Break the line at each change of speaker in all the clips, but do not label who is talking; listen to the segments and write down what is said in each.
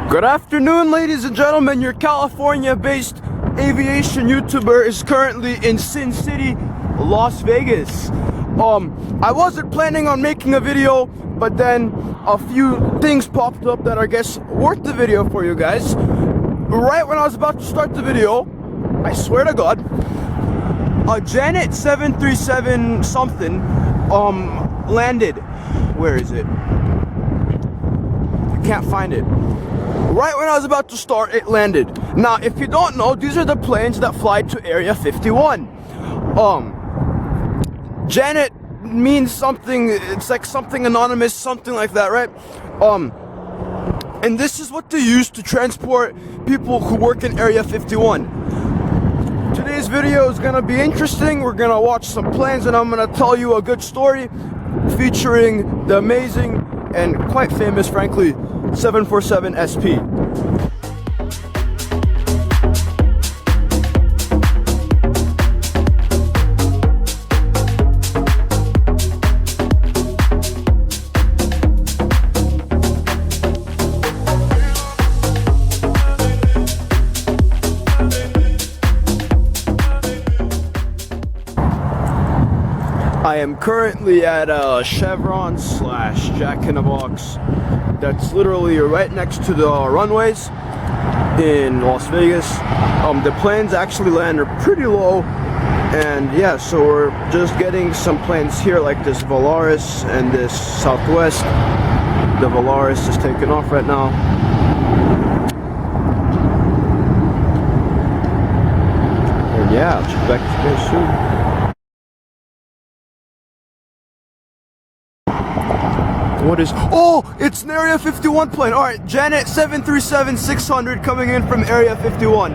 Good afternoon, ladies and gentlemen. Your California-based aviation YouTuber is currently in Sin City, Las Vegas. I wasn't planning on making a video, but then a few things popped up that I guess worth the video for you guys. Right when I was about to start the video, I swear to God, a Janet 737 something landed. Where is it? I can't find it. Right when I was about to start, it landed. Now, if you don't know, these are the planes that fly to Area 51. Janet means something, it's like something anonymous, something like that, right? And this is what they use to transport people who work in Area 51. Today's video is gonna be interesting. We're gonna watch some planes and I'm gonna tell you a good story featuring the amazing and quite famous, frankly, 747 SP. I am currently at a Chevron slash Jack in the Box that's literally right next to the runways in Las Vegas. The planes actually land are pretty low, and yeah, so we're just getting some planes here like this Volaris and this Southwest. The Volaris is taking off right now. And yeah, I'll check back to you guys soon. What is, oh, it's an Area 51 plane. All right, Janet 737-600 coming in from Area 51.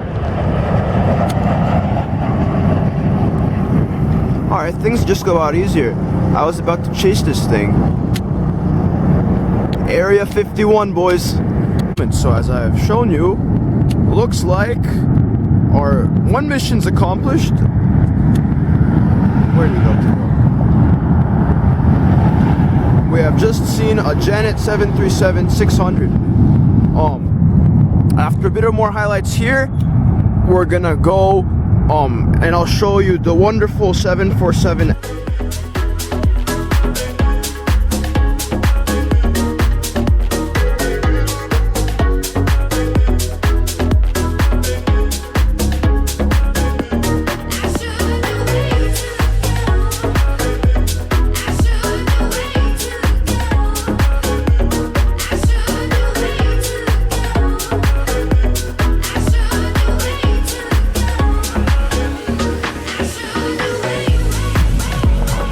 All right, things just go out easier. I was about to chase this thing. Area 51, boys. And so as I have shown you, looks like our one mission's accomplished. Where did we go? We have just seen a Janet 737-600. After a bit of more highlights here, we're gonna go and I'll show you the wonderful 747.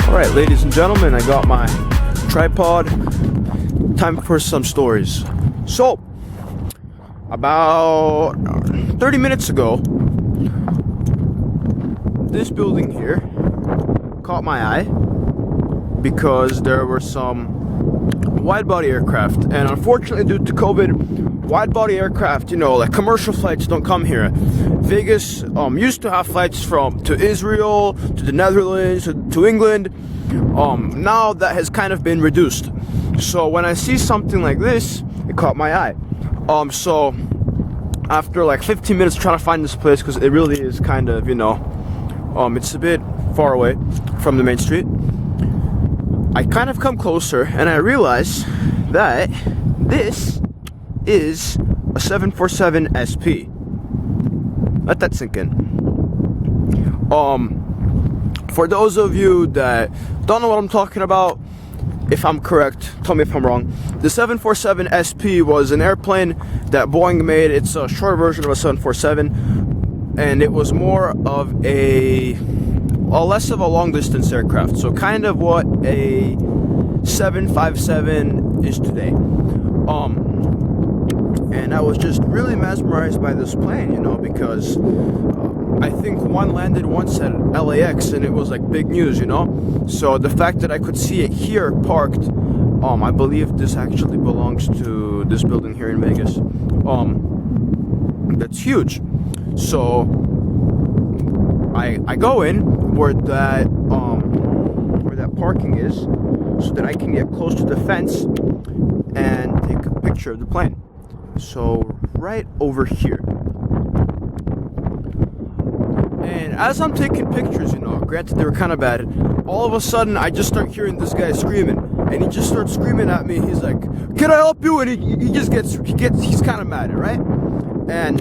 Alright, ladies and gentlemen, I got my tripod. Time for some stories. So, about 30 minutes ago, this building here caught my eye because there were some wide-body aircraft, and unfortunately due to COVID, wide-body aircraft, you know, like commercial flights don't come here. Vegas used to have flights to Israel, to the Netherlands, to England. Now that has kind of been reduced. So when I see something like this, it caught my eye. So after like 15 minutes trying to find this place, because it really is kind of, you know, it's a bit far away from the main street, I kind of come closer and I realize that this is a 747 SP. Let that sink in. For those of you that don't know what I'm talking about, if I'm correct, tell me if I'm wrong. The 747 SP was an airplane that Boeing made. It's a short version of a 747, and it was more of a less of a long distance aircraft. So kind of what a 757 is today. And I was just really mesmerized by this plane, you know, because I think one landed once at LAX and it was like big news, you know. So the fact that I could see it here parked, I believe this actually belongs to this building here in Vegas. That's huge. So I go in where that parking is, so that I can get close to the fence and take a picture of the plane. So right over here. And as I'm taking pictures, granted they were kind of bad, all of a sudden I just start hearing this guy screaming, and he just starts screaming at me. He's like, "Can I help you?" And he's kind of mad, right? And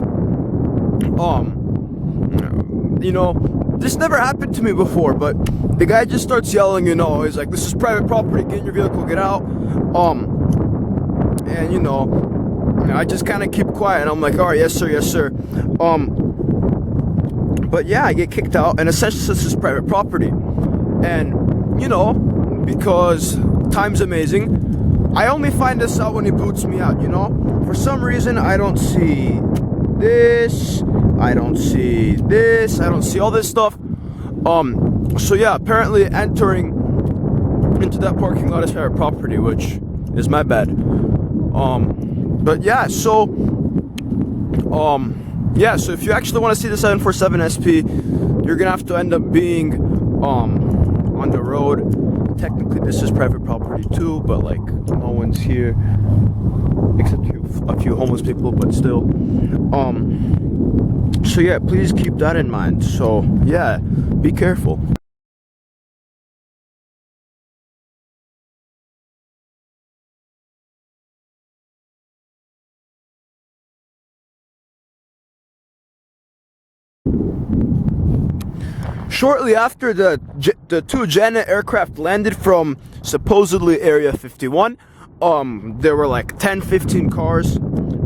this never happened to me before, but the guy just starts yelling, he's like, "This is private property, get in your vehicle, get out." And I just kind of keep quiet, and I'm like, "All right, yes sir." But yeah, I get kicked out, and essentially this is private property. And because time's amazing, I only find this out when he boots me out. For some reason I don't see this, I don't see this, I don't see all this stuff. So yeah, apparently entering into that parking lot is private property, which is my bad. But yeah, so if you actually want to see the 747 SP, you're gonna have to end up being on the road. Technically this is private property too, but like no one's here except a few homeless people, but still. So yeah, please keep that in mind. So yeah, be careful. Shortly after the two Janet aircraft landed from supposedly Area 51, there were like 10-15 cars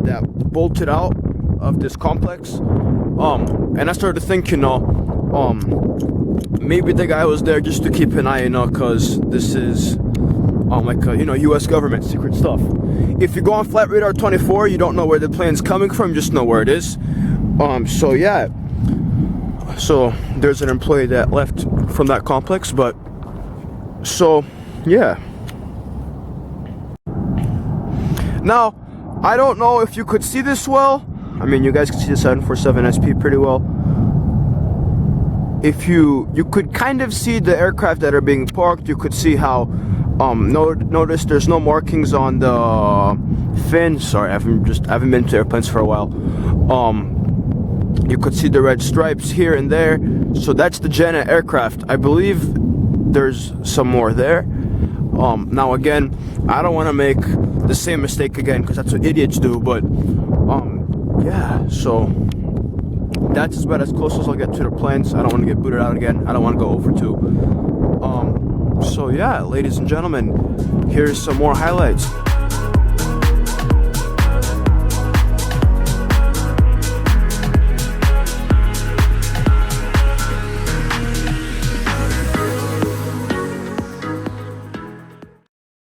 that bolted out of this complex. And I started to think, maybe the guy was there just to keep an eye, because this is U.S. government secret stuff. If you go on Flight Radar 24, you don't know where the plane's coming from, just know where it is. So yeah. So there's an employee that left from that complex, but so yeah. Now, I don't know if you could see this well. I mean, you guys can see the 747 SP pretty well. If you could kind of see the aircraft that are being parked. You could see how notice there's no markings on the fin. Sorry, I haven't been to airplanes for a while. You could see the red stripes here and there. So that's the Janet aircraft. I believe there's some more there. Now again, I don't want to make the same mistake again, because that's what idiots do, but yeah, so that's about as close as I'll get to the planes. I don't want to get booted out again. I don't want to go over 2. So yeah, ladies and gentlemen, here's some more highlights.